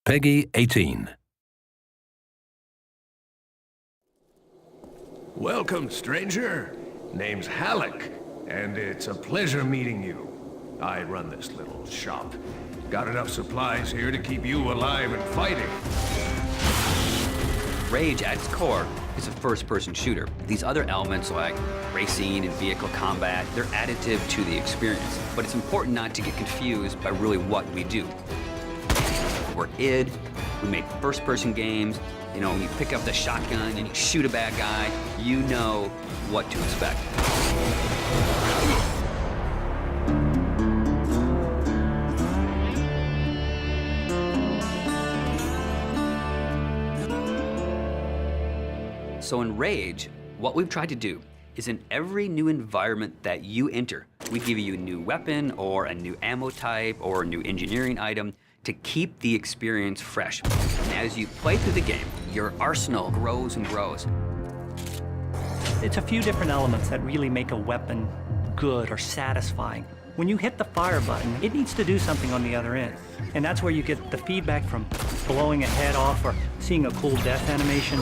Peggy 18. Welcome, stranger. Name's Halleck, and it's a pleasure meeting you. I run this little shop. Got enough supplies here to keep you alive and fighting. Rage, at its core, is a first-person shooter. These other elements like racing and vehicle combat, they're additive to the experience. But it's important not to get confused by really what we do. We're id, we make first-person games. You know, when you pick up the shotgun and you shoot a bad guy, you know what to expect. So in Rage, what we've tried to do is in every new environment that you enter, we give you a new weapon or a new ammo type or a new engineering item to keep the experience fresh. And as you play through the game, your arsenal grows and grows. It's a few different elements that really make a weapon good or satisfying. When you hit the fire button, it needs to do something on the other end. And that's where you get the feedback from blowing a head off or seeing a cool death animation.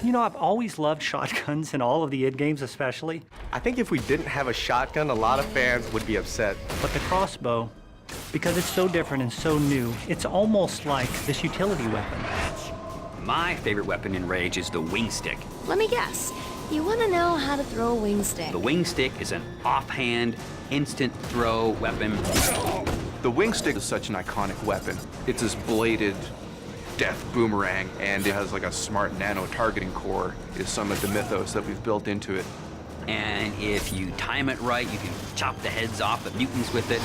You know, I've always loved shotguns in all of the id games especially. I think if we didn't have a shotgun, a lot of fans would be upset. But the crossbow, because it's so different and so new, it's almost like this utility weapon. My favorite weapon in Rage is the wing stick. Let me guess. You want to know how to throw a wing stick. The wing stick is an offhand, instant throw weapon. The wing stick is such an iconic weapon. It's this bladed death boomerang, and it has like a smart nano targeting core is some of the mythos that we've built into it. And if you time it right, you can chop the heads off the mutants with it.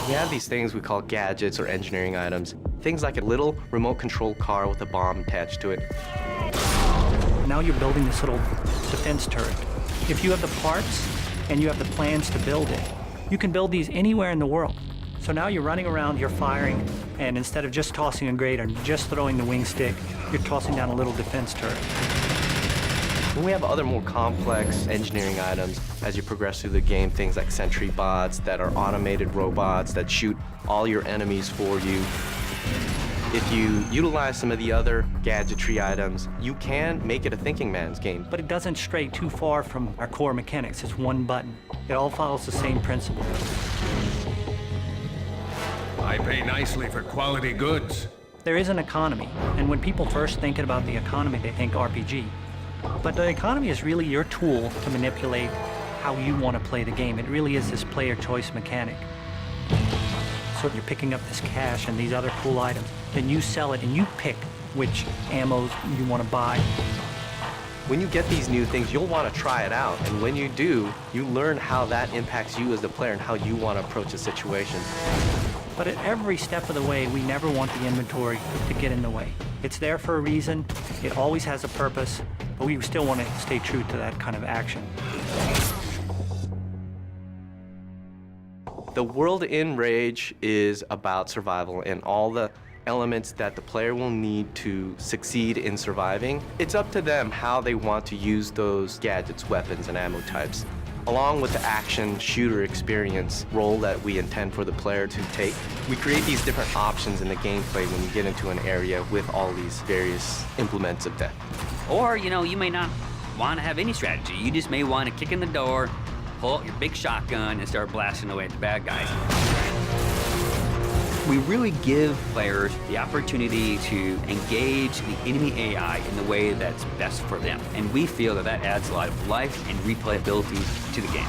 We have these things we call gadgets or engineering items. Things like a little remote control car with a bomb attached to it. Now you're building this little defense turret. If you have the parts and you have the plans to build it, you can build these anywhere in the world. So now you're running around, you're firing, and instead of just tossing a grate or just throwing the wing stick, you're tossing down a little defense turret. When we have other more complex engineering items, as you progress through the game, things like sentry bots that are automated robots that shoot all your enemies for you. If you utilize some of the other gadgetry items, you can make it a thinking man's game. But it doesn't stray too far from our core mechanics. It's one button. It all follows the same principle. I pay nicely for quality goods. There is an economy, and when people first think about the economy, they think RPG. But the economy is really your tool to manipulate how you want to play the game. It really is this player choice mechanic. So you're picking up this cash and these other cool items, then you sell it and you pick which ammos you want to buy. When you get these new things, you'll want to try it out. And when you do, you learn how that impacts you as the player and how you want to approach a situation. But at every step of the way, we never want the inventory to get in the way. It's there for a reason, it always has a purpose, but we still want to stay true to that kind of action. The world in Rage is about survival and all the elements that the player will need to succeed in surviving. It's up to them how they want to use those gadgets, weapons, and ammo types. Along with the action shooter experience role that we intend for the player to take, we create these different options in the gameplay when you get into an area with all these various implements of death. Or, you know, you may not want to have any strategy. You just may want to kick in the door, pull out your big shotgun, and start blasting away at the bad guys. We really give players the opportunity to engage the enemy AI in the way that's best for them. And we feel that that adds a lot of life and replayability to the game.